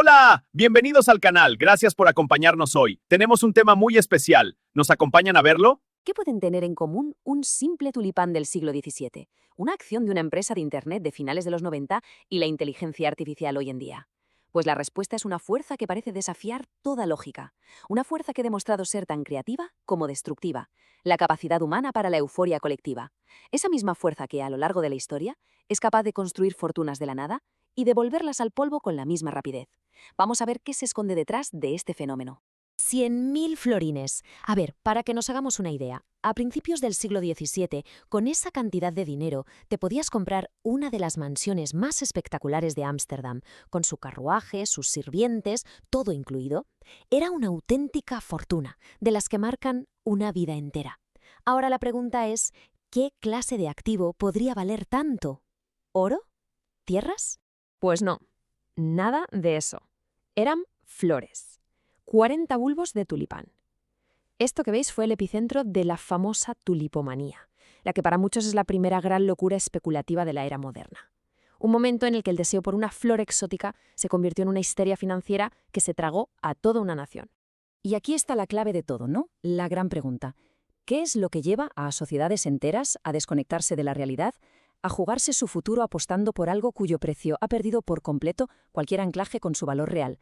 Hola, bienvenidos al canal, gracias por acompañarnos hoy. Tenemos un tema muy especial. ¿Nos acompañan a verlo? ¿Qué pueden tener en común un simple tulipán del siglo XVII, una acción de una empresa de Internet de finales de los 90 y la inteligencia artificial hoy en día? Pues la respuesta es una fuerza que parece desafiar toda lógica, una fuerza que ha demostrado ser tan creativa como destructiva, la capacidad humana para la euforia colectiva. Esa misma fuerza que, a lo largo de la historia, es capaz de construir fortunas de la nada y devolverlas al polvo con la misma rapidez. Vamos a ver qué se esconde detrás de este fenómeno. 100.000 florines. A ver, para que nos hagamos una idea, a principios del siglo XVII, con esa cantidad de dinero, te podías comprar una de las mansiones más espectaculares de Ámsterdam, con su carruaje, sus sirvientes, todo incluido. Era una auténtica fortuna, de las que marcan una vida entera. Ahora la pregunta es, ¿qué clase de activo podría valer tanto? ¿Oro? ¿Tierras? Pues no, nada de eso. Eran flores. 40 bulbos de tulipán. Esto que veis fue el epicentro de la famosa tulipomanía, la que para muchos es la primera gran locura especulativa de la era moderna. Un momento en el que el deseo por una flor exótica se convirtió en una histeria financiera que se tragó a toda una nación. Y aquí está la clave de todo, ¿no? La gran pregunta. ¿Qué es lo que lleva a sociedades enteras a desconectarse de la realidad, a jugarse su futuro apostando por algo cuyo precio ha perdido por completo cualquier anclaje con su valor real?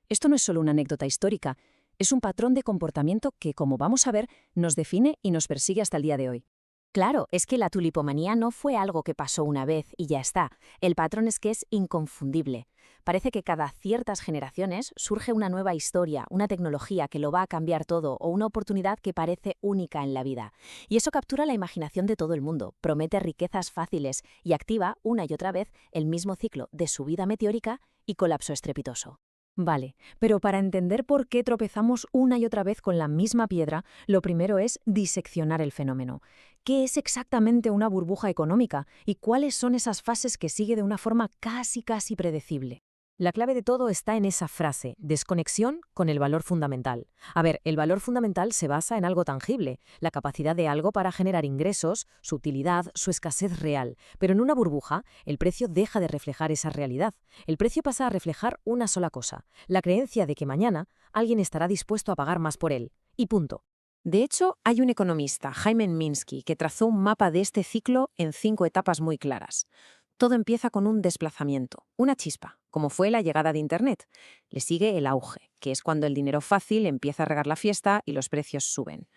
Esto no es solo una anécdota histórica, es un patrón de comportamiento que, como vamos a ver, nos define y nos persigue hasta el día de hoy. Claro, es que la tulipomanía no fue algo que pasó una vez y ya está. El patrón es que es inconfundible. Parece que cada ciertas generaciones surge una nueva historia, una tecnología que lo va a cambiar todo o una oportunidad que parece única en la vida. Y eso captura la imaginación de todo el mundo, promete riquezas fáciles y activa una y otra vez el mismo ciclo de subida meteórica y colapso estrepitoso. Vale, pero para entender por qué tropezamos una y otra vez con la misma piedra, lo primero es diseccionar el fenómeno. ¿Qué es exactamente una burbuja económica y cuáles son esas fases que sigue de una forma casi predecible? La clave de todo está en esa frase, desconexión con el valor fundamental. A ver, el valor fundamental se basa en algo tangible, la capacidad de algo para generar ingresos, su utilidad, su escasez real. Pero en una burbuja, el precio deja de reflejar esa realidad. El precio pasa a reflejar una sola cosa, la creencia de que mañana alguien estará dispuesto a pagar más por él. Y punto. De hecho, hay un economista, Jaime Minsky, que trazó un mapa de este ciclo en 5 etapas muy claras. Todo empieza con un desplazamiento, una chispa, como fue la llegada de Internet. Le sigue el auge, que es cuando el dinero fácil empieza a regar la fiesta y los precios suben.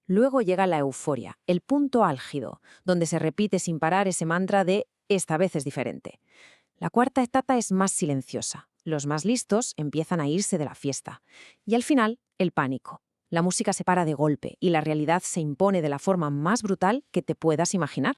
Luego llega la euforia, el punto álgido, donde se repite sin parar ese mantra de «esta vez es diferente». La cuarta etapa es más silenciosa. Los más listos empiezan a irse de la fiesta. Y al final, el pánico. La música se para de golpe y la realidad se impone de la forma más brutal que te puedas imaginar.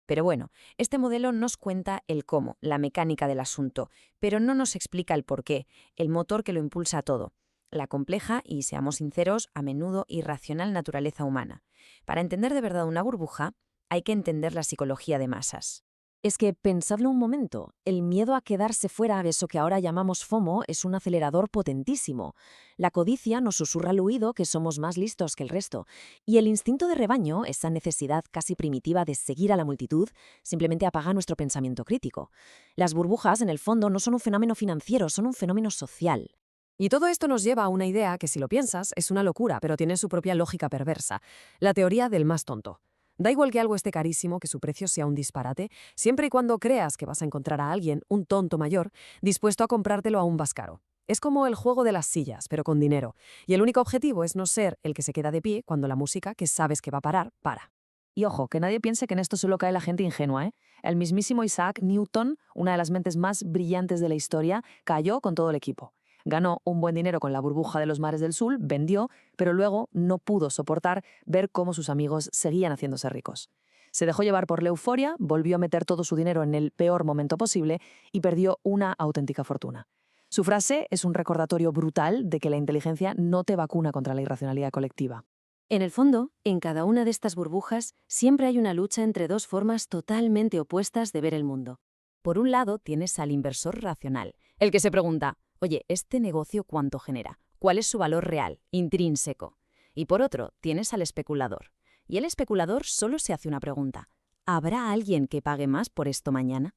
Pero bueno, este modelo nos cuenta el cómo, la mecánica del asunto, pero no nos explica el porqué, el motor que lo impulsa a todo, la compleja y, seamos sinceros, a menudo irracional naturaleza humana. Para entender de verdad una burbuja, hay que entender la psicología de masas. Es que, pensadlo un momento, el miedo a quedarse fuera de eso que ahora llamamos FOMO es un acelerador potentísimo. La codicia nos susurra al oído que somos más listos que el resto. Y el instinto de rebaño, esa necesidad casi primitiva de seguir a la multitud, simplemente apaga nuestro pensamiento crítico. Las burbujas, en el fondo, no son un fenómeno financiero, son un fenómeno social. Y todo esto nos lleva a una idea que, si lo piensas, es una locura, pero tiene su propia lógica perversa. La teoría del más tonto. Da igual que algo esté carísimo, que su precio sea un disparate, siempre y cuando creas que vas a encontrar a alguien, un tonto mayor, dispuesto a comprártelo aún más caro. Es como el juego de las sillas, pero con dinero. Y el único objetivo es no ser el que se queda de pie cuando la música, que sabes que va a parar, para. Y ojo, que nadie piense que en esto solo cae la gente ingenua, ¿eh? El mismísimo Isaac Newton, una de las mentes más brillantes de la historia, cayó con todo el equipo. Ganó un buen dinero con la burbuja de los mares del sur, vendió, pero luego no pudo soportar ver cómo sus amigos seguían haciéndose ricos. Se dejó llevar por la euforia, volvió a meter todo su dinero en el peor momento posible y perdió una auténtica fortuna. Su frase es un recordatorio brutal de que la inteligencia no te vacuna contra la irracionalidad colectiva. En el fondo, en cada una de estas burbujas siempre hay una lucha entre dos formas totalmente opuestas de ver el mundo. Por un lado tienes al inversor racional, el que se pregunta, oye, ¿este negocio cuánto genera? ¿Cuál es su valor real, intrínseco? Y por otro, tienes al especulador. Y el especulador solo se hace una pregunta, ¿habrá alguien que pague más por esto mañana?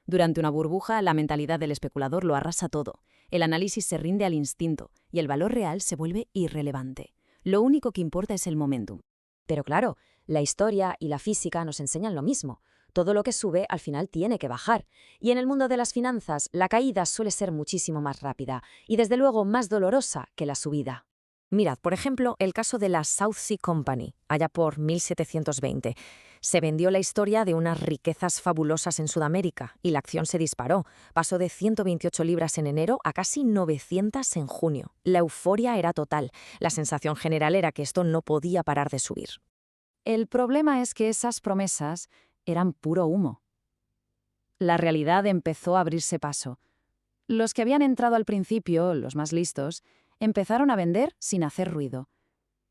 Durante una burbuja, la mentalidad del especulador lo arrasa todo. El análisis se rinde al instinto y el valor real se vuelve irrelevante. Lo único que importa es el momentum. Pero claro, la historia y la física nos enseñan lo mismo. Todo lo que sube al final tiene que bajar. Y en el mundo de las finanzas, la caída suele ser muchísimo más rápida y desde luego más dolorosa que la subida. Mirad, por ejemplo, el caso de la South Sea Company, allá por 1720. Se vendió la historia de unas riquezas fabulosas en Sudamérica y la acción se disparó. Pasó de 128 libras en enero a casi 900 en junio. La euforia era total. La sensación general era que esto no podía parar de subir. El problema es que esas promesas eran puro humo. La realidad empezó a abrirse paso. Los que habían entrado al principio, los más listos, empezaron a vender sin hacer ruido.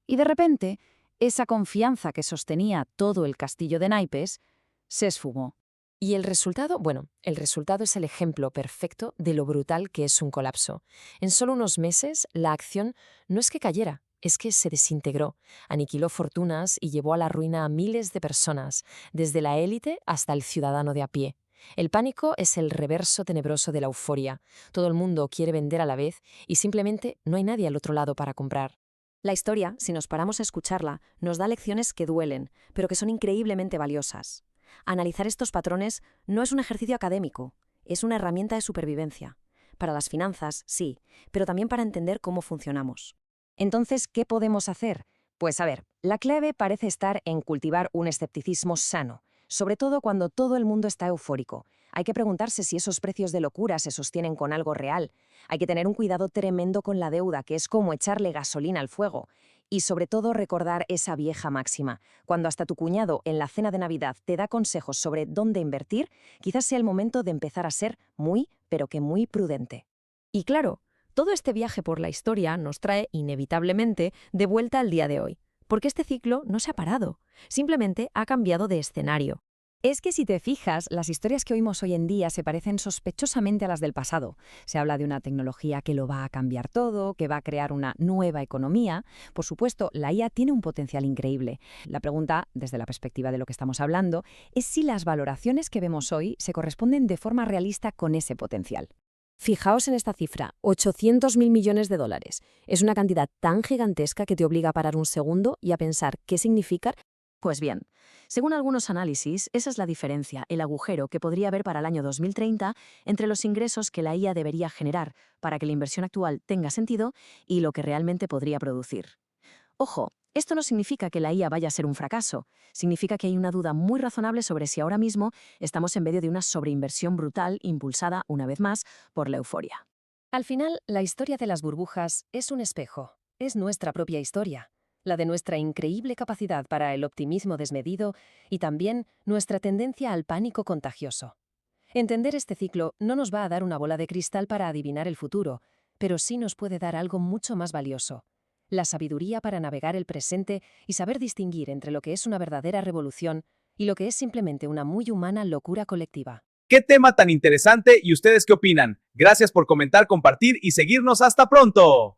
Y de repente, esa confianza que sostenía todo el castillo de naipes se esfumó. ¿Y el resultado? Bueno, el resultado es el ejemplo perfecto de lo brutal que es un colapso. En solo unos meses, la acción no es que cayera, es que se desintegró, aniquiló fortunas y llevó a la ruina a miles de personas, desde la élite hasta el ciudadano de a pie. El pánico es el reverso tenebroso de la euforia. Todo el mundo quiere vender a la vez y simplemente no hay nadie al otro lado para comprar. La historia, si nos paramos a escucharla, nos da lecciones que duelen, pero que son increíblemente valiosas. Analizar estos patrones no es un ejercicio académico, es una herramienta de supervivencia. Para las finanzas, sí, pero también para entender cómo funcionamos. Entonces, ¿qué podemos hacer? Pues a ver, la clave parece estar en cultivar un escepticismo sano, sobre todo cuando todo el mundo está eufórico. Hay que preguntarse si esos precios de locura se sostienen con algo real. Hay que tener un cuidado tremendo con la deuda, que es como echarle gasolina al fuego. Y sobre todo recordar esa vieja máxima. Cuando hasta tu cuñado en la cena de Navidad te da consejos sobre dónde invertir, quizás sea el momento de empezar a ser muy, pero que muy prudente. Y claro, todo este viaje por la historia nos trae inevitablemente de vuelta al día de hoy, porque este ciclo no se ha parado, simplemente ha cambiado de escenario. Es que si te fijas, las historias que oímos hoy en día se parecen sospechosamente a las del pasado. Se habla de una tecnología que lo va a cambiar todo, que va a crear una nueva economía. Por supuesto, la IA tiene un potencial increíble. La pregunta, desde la perspectiva de lo que estamos hablando, es si las valoraciones que vemos hoy se corresponden de forma realista con ese potencial. Fijaos en esta cifra, 800.000 millones de dólares. Es una cantidad tan gigantesca que te obliga a parar un segundo y a pensar qué significa. Pues bien, según algunos análisis, esa es la diferencia, el agujero que podría haber para el año 2030 entre los ingresos que la IA debería generar para que la inversión actual tenga sentido y lo que realmente podría producir. Ojo, esto no significa que la IA vaya a ser un fracaso, significa que hay una duda muy razonable sobre si ahora mismo estamos en medio de una sobreinversión brutal impulsada, una vez más, por la euforia. Al final, la historia de las burbujas es un espejo, es nuestra propia historia, la de nuestra increíble capacidad para el optimismo desmedido y también nuestra tendencia al pánico contagioso. Entender este ciclo no nos va a dar una bola de cristal para adivinar el futuro, pero sí nos puede dar algo mucho más valioso: la sabiduría para navegar el presente y saber distinguir entre lo que es una verdadera revolución y lo que es simplemente una muy humana locura colectiva. ¿Qué tema tan interesante? ¿Y ustedes qué opinan? Gracias por comentar, compartir y seguirnos. ¡Hasta pronto!